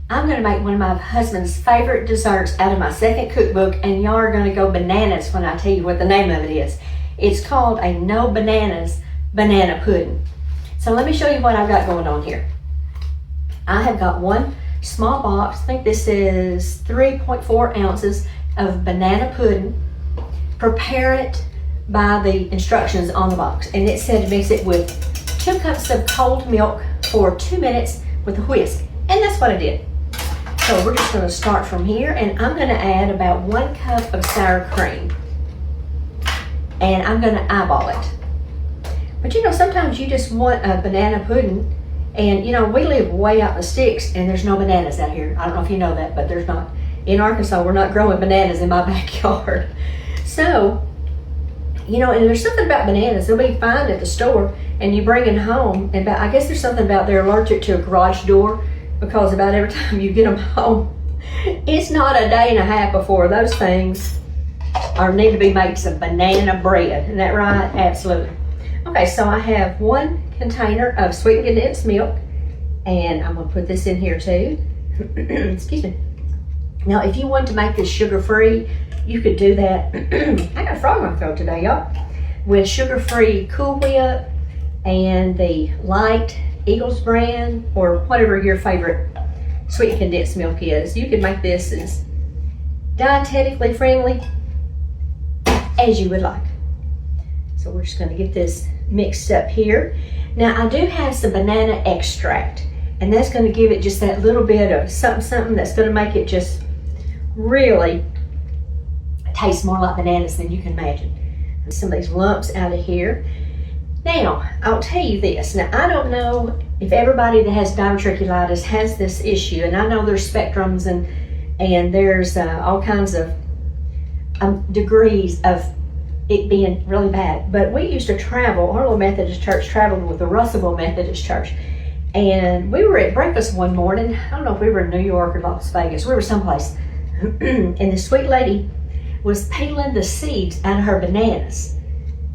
I'm gonna make one of my husband's favorite desserts out of my second cookbook, and y'all are gonna go bananas when I tell you what the name of it is. It's called a no bananas banana pudding. So let me show you what I've got going on here. I have got one small box, I think this is 3.4 ounces of banana pudding. Prepare it by the instructions on the box, and it said to mix it with 2 cups of cold milk for 2 minutes with a whisk, and that's what I did. So we're just going to start from here, and I'm going to add about 1 cup of sour cream, and I'm going to eyeball it. But you know, sometimes you just want a banana pudding, and you know, we live way out in the sticks and there's no bananas out here. I don't know if you know that, but there's not. In Arkansas, we're not growing bananas in my backyard. So, you know, and there's something about bananas, they'll be fine at the store, and you bring it home, and I guess there's something about they're allergic to a garage door, because about every time you get them home, it's not a day and a half before those things need to be made some banana bread. Isn't that right? Absolutely. Okay, so I have 1 container of sweetened condensed milk, and I'm gonna put this in here too. Excuse me. Now, if you want to make this sugar-free, you could do that. I got a frog in my throat today, y'all. With sugar-free Cool Whip and the light Eagles brand, or whatever your favorite sweetened condensed milk is. You can make this as dietetically friendly as you would like. So we're just going to get this mixed up here. Now I do have some banana extract, and that's going to give it just that little bit of something that's going to make it just really taste more like bananas than you can imagine. Some of these lumps out of here. Now, I'll tell you this. Now, I don't know if everybody that has diverticulitis has this issue, and I know there's spectrums and there's all kinds of degrees of it being really bad. But we used to travel, our little Methodist church traveled with the Russellville Methodist Church, and we were at breakfast one morning. I don't know if we were in New York or Las Vegas. We were someplace, and the sweet lady was peeling the seeds out of her bananas.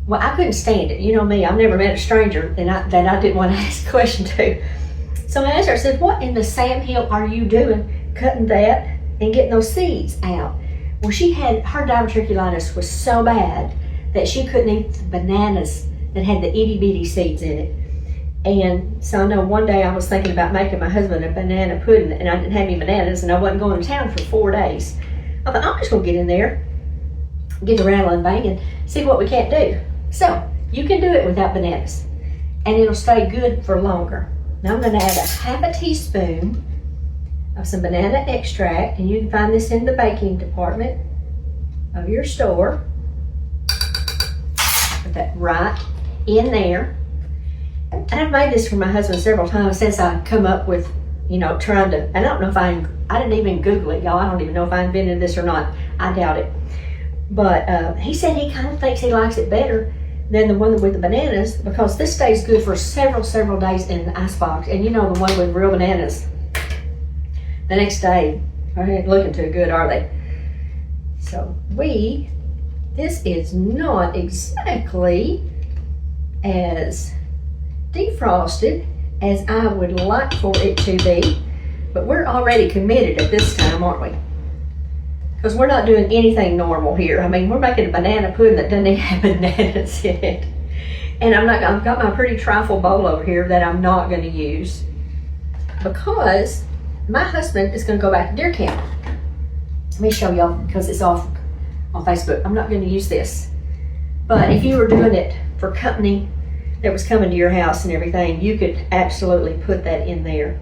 Well, I couldn't stand it. You know me, I've never met a stranger that I didn't want to ask a question to. So I asked her, I said, what in the Sam Hill are you doing cutting that and getting those seeds out? Well, her diverticulitis was so bad that she couldn't eat the bananas that had the itty bitty seeds in it. And so I know one day I was thinking about making my husband a banana pudding, and I didn't have any bananas, and I wasn't going to town for 4 days. I thought, I'm just going to get in there, get the rattle and bang, and see what we can't do. So you can do it without bananas, and it'll stay good for longer. Now I'm going to add a half a teaspoon of some banana extract, and you can find this in the baking department of your store. Put that right in there. And I've made this for my husband several times since I come up with, you know, trying to, and I don't know if I didn't even Google it, y'all. I don't even know if I invented this or not. I doubt it. But he said he kind of thinks he likes it better than the one with the bananas, because this stays good for several days in the icebox. And you know, the one with real bananas, the next day, aren't looking too good, are they? So this is not exactly as defrosted as I would like for it to be, but we're already committed at this time, aren't we? Because we're not doing anything normal here. I mean, we're making a banana pudding that doesn't even have bananas in it. And I've got my pretty trifle bowl over here that I'm not going to use, because my husband is going to go back to deer camp. Let me show y'all, because it's off on Facebook. I'm not going to use this. But if you were doing it for company that was coming to your house and everything, you could absolutely put that in there.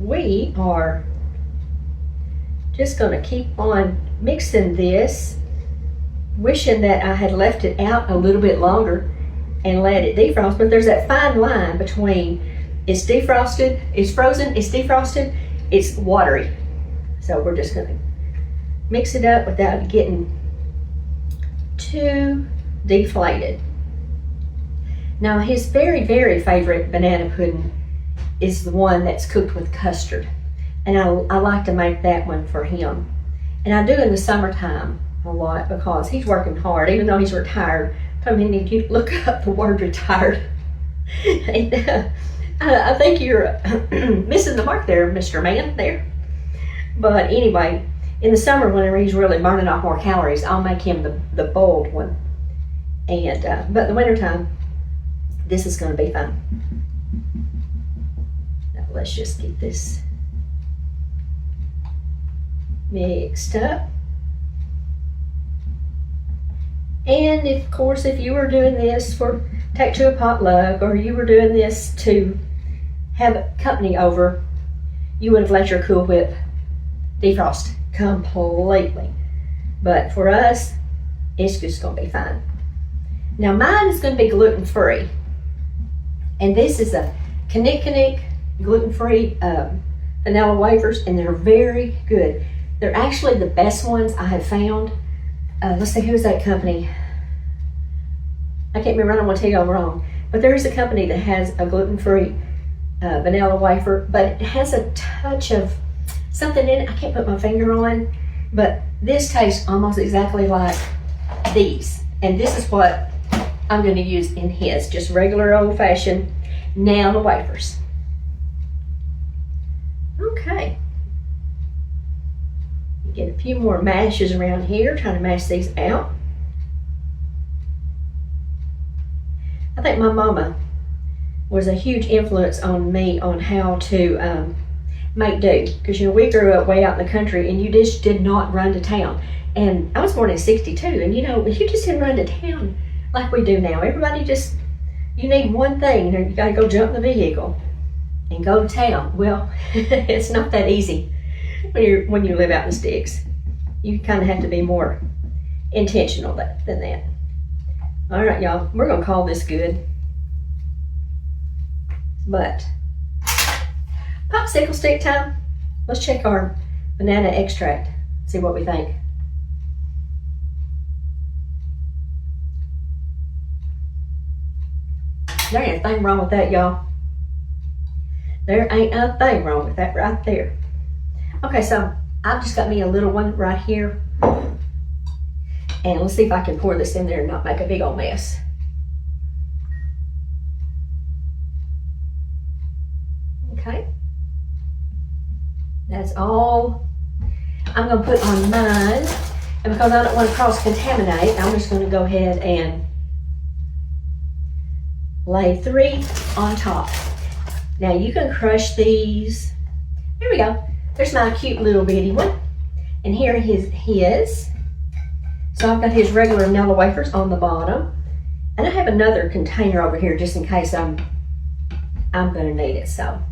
We are just going to keep on mixing this, wishing that I had left it out a little bit longer and let it defrost. But there's that fine line between it's defrosted, it's frozen, it's defrosted, it's watery. So we're just going to mix it up without getting too deflated. Now, his very, very favorite banana pudding is the one that's cooked with custard. And I like to make that one for him. And I do in the summertime a lot, because he's working hard, even though he's retired. I told him he needs to look up the word retired. And, I think you're missing the mark there, Mr. Man, there. But anyway, in the summer, whenever he's really burning off more calories, I'll make him the boiled one. And but in the wintertime, this is going to be fun. Now let's just get this mixed up. And of course, if you were doing this for take to a potluck, or you were doing this to have company over, you would have let your Cool Whip defrost completely. But for us, it's just going to be fine. Now mine is going to be gluten-free. And this is a Knick gluten-free vanilla wafers, and they're very good. They're actually the best ones I have found. Let's see, who's that company? I can't remember, I don't want to tell you I'm wrong. But there is a company that has a gluten-free vanilla wafer, but it has a touch of something in it I can't put my finger on. But this tastes almost exactly like these. And this is what I'm going to use in his. Just regular old-fashioned now the wafers. Okay. Get a few more mashes around here, trying to mash these out. I think my mama was a huge influence on me on how to make do. Because, you know, we grew up way out in the country, and you just did not run to town. And I was born in '62, and you know, you just didn't run to town like we do now. Everybody just, you need one thing, you know, you gotta go jump in the vehicle and go to town. Well, it's not that easy when you live out in the sticks. You kind of have to be more intentional than that. All right, y'all, we're gonna call this good. But popsicle stick time. Let's check our banana extract, see what we think. There ain't a thing wrong with that, y'all. There ain't a thing wrong with that right there. Okay, so I've just got me a little one right here. And let's see if I can pour this in there and not make a big old mess. Okay. That's all I'm going to put on mine. And because I don't want to cross-contaminate, I'm just going to go ahead and lay 3 on top. Now you can crush these. Here we go. There's my cute little bitty one. And here is his. So I've got his regular vanilla wafers on the bottom. And I have another container over here just in case I'm gonna need it. So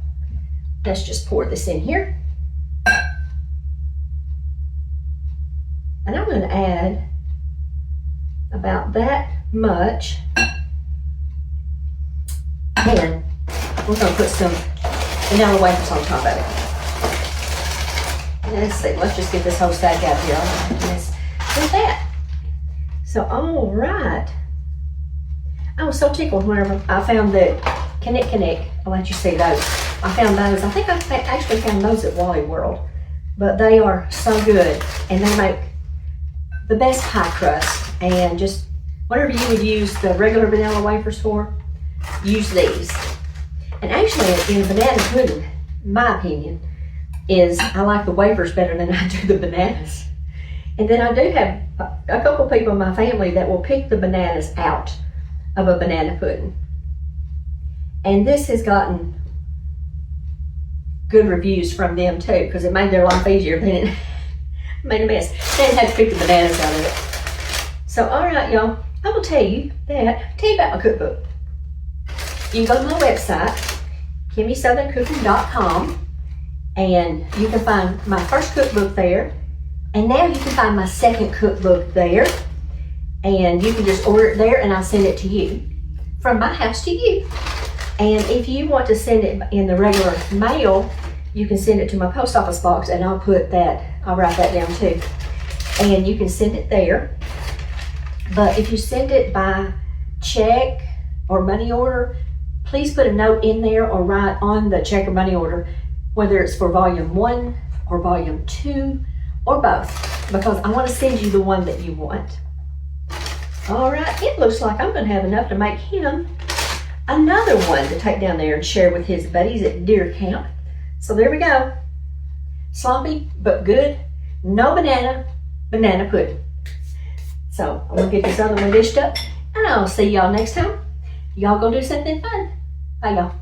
let's just pour this in here. And I'm gonna add about that much. And we're gonna put some vanilla wafers on top of it. Let's see, let's just get this whole stack out here. With that. So, all right. I was so tickled whenever I found the Knick. I'll let you see those. I found those. I think I actually found those at Wally World. But they are so good. And they make the best pie crust. And just whatever you would use the regular vanilla wafers for, use these. And actually, in banana pudding, my opinion, is I like the wafers better than I do the bananas. And then I do have a couple people in my family that will pick the bananas out of a banana pudding. And this has gotten good reviews from them too, because it made their life easier than it made a mess. They didn't have to pick the bananas out of it. So, all right, y'all, I will tell you about my cookbook. You can go to my website, KimmySouthernCooking.com, and you can find my first cookbook there. And now you can find my second cookbook there. And you can just order it there and I'll send it to you. From my house to you. And if you want to send it in the regular mail, you can send it to my post office box and I'll write that down too. And you can send it there. But if you send it by check or money order, please put a note in there or write on the check or money order whether it's for volume 1 or volume 2 or both, because I want to send you the one that you want. All right, it looks like I'm going to have enough to make him another one to take down there and share with his buddies at deer camp. So there we go. Sloppy but good. No banana pudding. So I'm gonna get this other one dished up, and I'll see y'all next time. Y'all go do something fun. Bye, y'all.